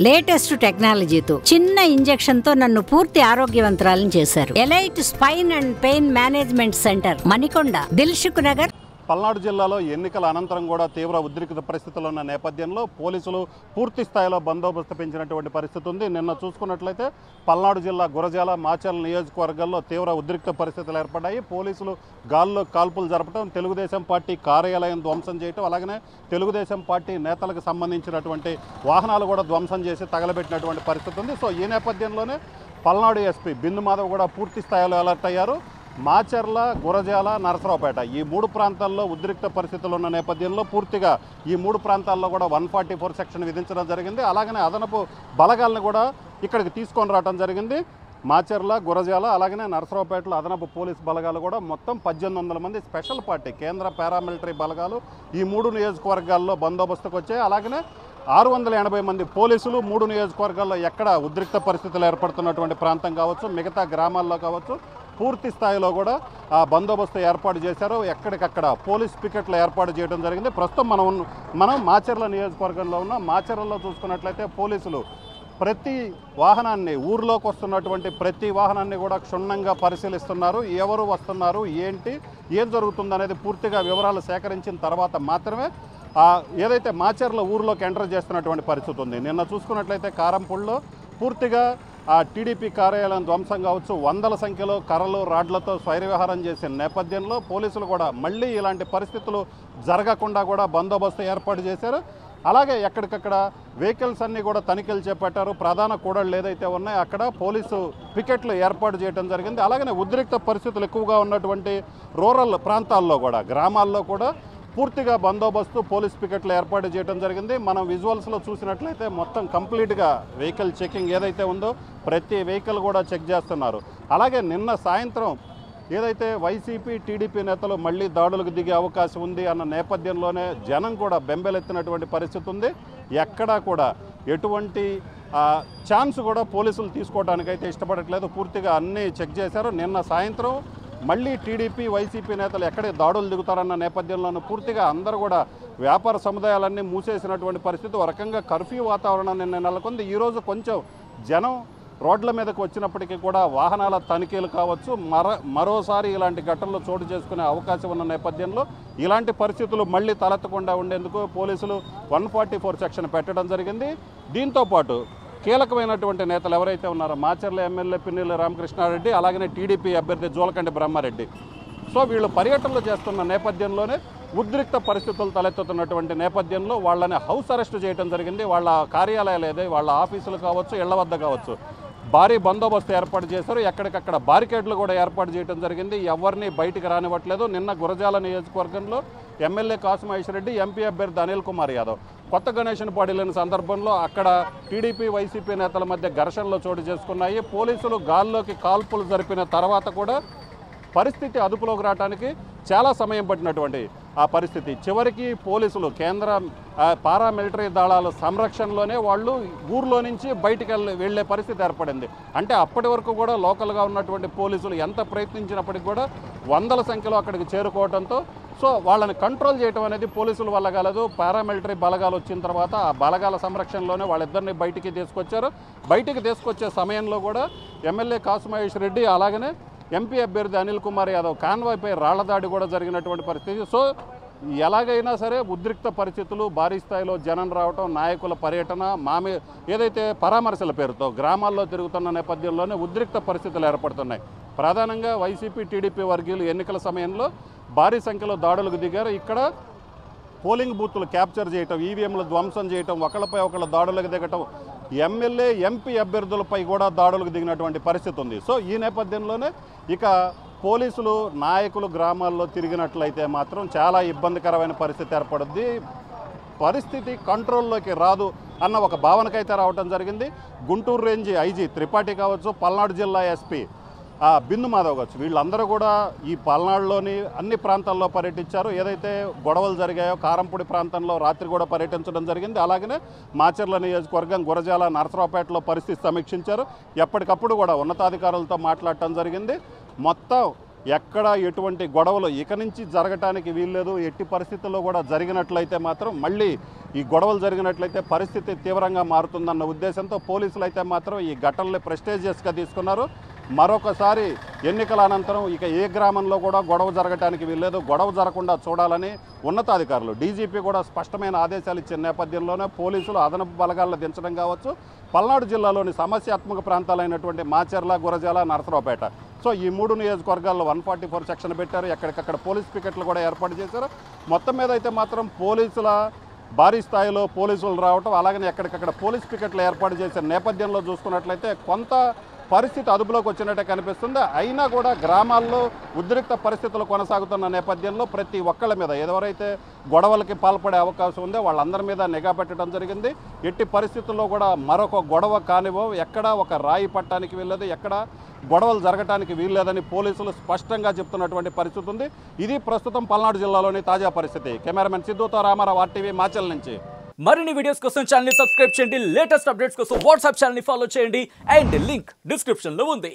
Latest టెక్నాలజీతో చిన్న injection తో నన్ను పూర్తి ఆరోగ్యవంతురాలను చేశారు. Elite spine and pain management centre, Manikonda, Dilsukh Nagar. Palnadu జిల్లాలో ఎన్నికల అనంతరం కూడా తీవ్ర ఉద్రిక్త పరిస్థితులు ఉన్న నేపథ్యంలో పోలీసులు పూర్తి స్థాయిలో బందోబస్తు పెంచినటువంటి పరిస్థితి ఉంది. నిన్న చూసుకున్నట్లయితే పల్నాడు జిల్లా గురజాల, మాచర్ల నియోజకవర్గాల్లో తీవ్ర ఉద్రిక్త పరిస్థితులు ఏర్పడ్డాయి. పోలీసులు గాల్లో కాల్పులు జరపడం, తెలుగుదేశం పార్టీ కార్యాలయం ధ్వంసం చేయటం, అలాగనే తెలుగుదేశం పార్టీ నేతలకు సంబంధించినటువంటి వాహనాలు కూడా ధ్వంసం చేసి తగలబెట్టినటువంటి పరిస్థితి ఉంది. సో ఈ నేపథ్యంలోనే పల్నాడు ఎస్పీ బిందు మాధవ్ కూడా పూర్తి స్థాయిలో అలర్ట్ అయ్యారు. మాచర్ల, గురజాల, నరసరావుపేట ఈ మూడు ప్రాంతాల్లో ఉద్రిక్త పరిస్థితులు ఉన్న నేపథ్యంలో పూర్తిగా ఈ మూడు ప్రాంతాల్లో కూడా 144 సెక్షన్ విధించడం జరిగింది. అలాగనే అదనపు బలగాలను కూడా ఇక్కడికి తీసుకొని రావడం జరిగింది. మాచర్ల, గురజాల, అలాగనే నరసరావుపేటలో అదనపు పోలీస్ బలగాలు కూడా మొత్తం 1800 మంది స్పెషల్ పార్టీ కేంద్ర పారామిలిటరీ బలగాలు ఈ మూడు నియోజకవర్గాల్లో బందోబస్తుకు వచ్చాయి. అలాగనే 680 మంది పోలీసులు మూడు నియోజకవర్గాల్లో ఎక్కడ ఉద్రిక్త పరిస్థితులు ఏర్పడుతున్నటువంటి ప్రాంతం కావచ్చు, మిగతా గ్రామాల్లో కావచ్చు, పూర్తి స్థాయిలో కూడా ఆ బందోబస్తు ఏర్పాటు చేశారు. ఎక్కడికక్కడ పోలీస్ పికెట్లు ఏర్పాటు చేయడం జరిగింది. ప్రస్తుతం మనం మాచర్ల నియోజకవర్గంలో ఉన్నాం. మాచర్లలో చూసుకున్నట్లయితే పోలీసులు ప్రతి వాహనాన్ని, ఊర్లోకి వస్తున్నటువంటి ప్రతి వాహనాన్ని కూడా క్షుణ్ణంగా పరిశీలిస్తున్నారు. ఎవరు వస్తున్నారు, ఏం జరుగుతుందనేది పూర్తిగా వివరాలు సేకరించిన తర్వాత మాత్రమే ఏదైతే మాచర్ల ఊర్లోకి ఎంటర్ చేస్తున్నటువంటి పరిస్థితి ఉంది. నిన్న చూసుకున్నట్లయితే కారంపూడిలో పూర్తిగా ఆ టీడీపీ కార్యాలయం ధ్వంసం కావచ్చు, వందల సంఖ్యలో కర్రలు, రాడ్లతో స్వైరవిహారం చేసిన నేపథ్యంలో పోలీసులు కూడా మళ్ళీ ఇలాంటి పరిస్థితులు జరగకుండా కూడా బందోబస్తు ఏర్పాటు చేశారు. అలాగే ఎక్కడికక్కడ వెహికల్స్ అన్నీ కూడా తనిఖీలు చేపట్టారు. ప్రధాన కూడళ్ళు ఏదైతే ఉన్నాయో అక్కడ పోలీసు పికెట్లు ఏర్పాటు చేయడం జరిగింది. అలాగనే ఉద్రిక్త పరిస్థితులు ఎక్కువగా ఉన్నటువంటి రూరల్ ప్రాంతాల్లో కూడా, గ్రామాల్లో కూడా పూర్తిగా బందోబస్తు, పోలీస్ పికెట్లు ఏర్పాటు చేయడం జరిగింది. మనం విజువల్స్లో చూసినట్లయితే మొత్తం కంప్లీట్గా వెహికల్ చెకింగ్ ఏదైతే ఉందో ప్రతి వెహికల్ కూడా చెక్ చేస్తున్నారు. అలాగే నిన్న సాయంత్రం ఏదైతే వైసీపీ, టీడీపీ నేతలు మళ్ళీ దాడులకు దిగే అవకాశం ఉంది అన్న నేపథ్యంలోనే జనం కూడా బెంబెలెత్తినటువంటి పరిస్థితి ఉంది. ఎక్కడా కూడా ఎటువంటి ఛాన్స్ కూడా పోలీసులు తీసుకోవడానికైతే ఇష్టపడట్లేదు. పూర్తిగా అన్నీ చెక్ చేశారు. నిన్న సాయంత్రం మళ్ళీ టీడీపీ, వైసీపీ నేతలు ఎక్కడే దాడులు దిగుతారన్న నేపథ్యంలోనూ పూర్తిగా అందరూ కూడా వ్యాపార సముదాయాలన్నీ మూసేసినటువంటి పరిస్థితి. ఒక రకంగా కర్ఫ్యూ వాతావరణం నిన్న నెలకొంది. ఈరోజు కొంచెం జనం రోడ్ల మీదకు వచ్చినప్పటికీ కూడా వాహనాల తనిఖీలు కావచ్చు, మరోసారి ఇలాంటి ఘటనలు చోటు చేసుకునే అవకాశం ఉన్న నేపథ్యంలో ఇలాంటి పరిస్థితులు మళ్ళీ తలెత్తకుండా ఉండేందుకు పోలీసులు 144 సెక్షన్ పెట్టడం జరిగింది. దీంతోపాటు కీలకమైనటువంటి నేతలు ఎవరైతే ఉన్నారో మాచర్ల ఎమ్మెల్యే పిన్నెల్లి రామకృష్ణారెడ్డి, అలాగనే టీడీపీ అభ్యర్థి జోలకంటి బ్రహ్మారెడ్డి, సో వీళ్ళు పర్యటనలు చేస్తున్న నేపథ్యంలోనే ఉద్రిక్త పరిస్థితులు తలెత్తుతున్నటువంటి నేపథ్యంలో వాళ్ళని హౌస్ అరెస్ట్ చేయడం జరిగింది. వాళ్ళ కార్యాలయాలు ఏదో, వాళ్ళ ఆఫీసులు కావచ్చు, ఇళ్ల వద్ద కావచ్చు భారీ బందోబస్తు ఏర్పాటు చేశారు. ఎక్కడికక్కడ బారికేడ్లు కూడా ఏర్పాటు చేయడం జరిగింది. ఎవరిని బయటికి రానివ్వట్లేదు. నిన్న గురజాల నియోజకవర్గంలో ఎమ్మెల్యే కాసు మహేష్ రెడ్డి, ఎంపీ అభ్యర్థి అనిల్ కుమార్ యాదవ్ కొత్త గణేష్ను పాడిలేని సందర్భంలో అక్కడ టీడీపీ, వైసీపీ నేతల మధ్య ఘర్షణలు చోటు చేసుకున్నాయి. పోలీసులు గాల్లోకి కాల్పులు జరిపిన తర్వాత కూడా పరిస్థితి అదుపులోకి రావడానికి చాలా సమయం పట్టినటువంటి ఆ పరిస్థితి. చివరికి పోలీసులు, కేంద్ర పారామిలిటరీ దళాల సంరక్షణలోనే వాళ్ళు ఊర్లో నుంచి బయటికి వెళ్ళే పరిస్థితి ఏర్పడింది. అంటే అప్పటి వరకు కూడా లోకల్గా ఉన్నటువంటి పోలీసులు ఎంత ప్రయత్నించినప్పటికీ కూడా వందల సంఖ్యలో అక్కడికి చేరుకోవడంతో సో వాళ్ళని కంట్రోల్ చేయడం అనేది పోలీసుల వల్ల కాలేదు. పారామిలిటరీ బలగాలు వచ్చిన తర్వాత ఆ బలగాల సంరక్షణలోనే వాళ్ళిద్దరిని బయటికి తీసుకొచ్చారు. బయటికి తీసుకొచ్చే సమయంలో కూడా ఎమ్మెల్యే కాసు మహేష్ రెడ్డి, అలాగనే ఎంపీ అభ్యర్థి అనిల్ కుమార్ యాదవ్ కాన్వాయ్పై రాళ్లదాడి కూడా జరిగినటువంటి పరిస్థితి. సో ఎలాగైనా సరే ఉద్రిక్త పరిస్థితులు, భారీ స్థాయిలో జనం రావటం, నాయకుల పర్యటన, ఏదైతే పరామర్శల పేరుతో గ్రామాల్లో తిరుగుతున్న నేపథ్యంలోనే ఉద్రిక్త పరిస్థితులు ఏర్పడుతున్నాయి. ప్రధానంగా వైసీపీ, టీడీపీ వర్గీయులు ఎన్నికల సమయంలో భారీ సంఖ్యలో దాడులకు దిగారు. ఇక్కడ పోలింగ్ బూత్లు క్యాప్చర్ చేయటం, ఈవీఎంలు ధ్వంసం చేయటం, ఒకళ్ళపై ఒకళ్ళ దాడులకు దిగటం, ఎమ్మెల్యే, ఎంపీ అభ్యర్థులపై కూడా దాడులకు దిగినటువంటి పరిస్థితి ఉంది. సో ఈ నేపథ్యంలోనే ఇక పోలీసులు, నాయకులు గ్రామాల్లో తిరిగినట్లయితే మాత్రం చాలా ఇబ్బందికరమైన పరిస్థితి ఏర్పడుద్ది. పరిస్థితి కంట్రోల్లోకి రాదు అన్న ఒక భావనకైతే రావడం జరిగింది. గుంటూరు రేంజ్ ఐజీ త్రిపాఠి కావచ్చు, పల్నాడు జిల్లా ఎస్పీ బిందు మాధవ్ కావచ్చు, వీళ్ళందరూ కూడా ఈ పల్నాడులోని అన్ని ప్రాంతాల్లో పర్యటించారు. ఏదైతే గొడవలు జరిగాయో కారంపూడి ప్రాంతంలో రాత్రి కూడా పర్యటించడం జరిగింది. అలాగనే మాచర్ల నియోజకవర్గం, గురజాల, నరసరావుపేటలో పరిస్థితి సమీక్షించారు. ఎప్పటికప్పుడు కూడా ఉన్నతాధికారులతో మాట్లాడటం జరిగింది. మొత్తం ఎక్కడ ఎటువంటి గొడవలు ఇక నుంచి జరగటానికి వీల్లేదు. ఎట్టి పరిస్థితుల్లో కూడా జరిగినట్లయితే మాత్రం మళ్ళీ ఈ గొడవలు జరిగినట్లయితే పరిస్థితి తీవ్రంగా మారుతుందన్న ఉద్దేశంతో పోలీసులు అయితే మాత్రం ఈ ఘటనల్ని ప్రెస్టేజియస్గా తీసుకున్నారు. మరొకసారి ఎన్నికల అనంతరం ఇక ఏ గ్రామంలో కూడా గొడవ జరగటానికి వీల్లేదు. గొడవ జరగకుండా చూడాలని ఉన్నతాధికారులు డీజీపీ కూడా స్పష్టమైన ఆదేశాలు ఇచ్చిన నేపథ్యంలోనే పోలీసులు అదనపు బలగాలను దించడం కావచ్చు. పల్నాడు జిల్లాలోని సమస్యాత్మక ప్రాంతాలైనటువంటి మాచర్ల, గురజాల, నరసరావుపేట సో ఈ 3 నియోజకవర్గాల్లో 144 సెక్షన్ పెట్టారు. ఎక్కడికక్కడ పోలీస్ పికెట్లు కూడా ఏర్పాటు చేశారు. మొత్తం మీద అయితే మాత్రం పోలీసుల భారీ స్థాయిలో పోలీసులు రావటం, అలాగనే ఎక్కడికక్కడ పోలీస్ పికెట్లు ఏర్పాటు చేసే నేపథ్యంలో చూసుకున్నట్లయితే కొంత పరిస్థితి అదుపులోకి వచ్చినట్టే కనిపిస్తుంది. అయినా కూడా గ్రామాల్లో ఉద్రిక్త పరిస్థితులు కొనసాగుతున్న నేపథ్యంలో ప్రతి ఒక్కళ్ళ మీద ఎవరైతే గొడవలకి పాల్పడే అవకాశం ఉందో వాళ్ళందరి మీద నిఘా పెట్టడం జరిగింది. ఎట్టి పరిస్థితుల్లో కూడా మరొక గొడవ కానివ్వం, ఎక్కడ ఒక రాయి పట్టడానికి వీల్లేదు, ఎక్కడ గొడవలు జరగటానికి వీల్లేదని పోలీసులు స్పష్టంగా చెప్తున్నటువంటి పరిస్థితి ఉంది. ఇది ప్రస్తుతం పల్నాడు జిల్లాలోని తాజా పరిస్థితి. కెమెరామెన్ సిద్ధుతో రామారావు, ఆర్టీవీ, మాచల్ నుంచి. మరిన్ని వీడియోస్ కోసం ఛానల్ ని సబ్స్క్రైబ్ చేయండి. లేటెస్ట్ అప్డేట్స్ కోసం వాట్సాప్ ఛానల్ ని ఫాలో చేయండి. అండ్ లింక్ డిస్క్రిప్షన్ లో ఉంది.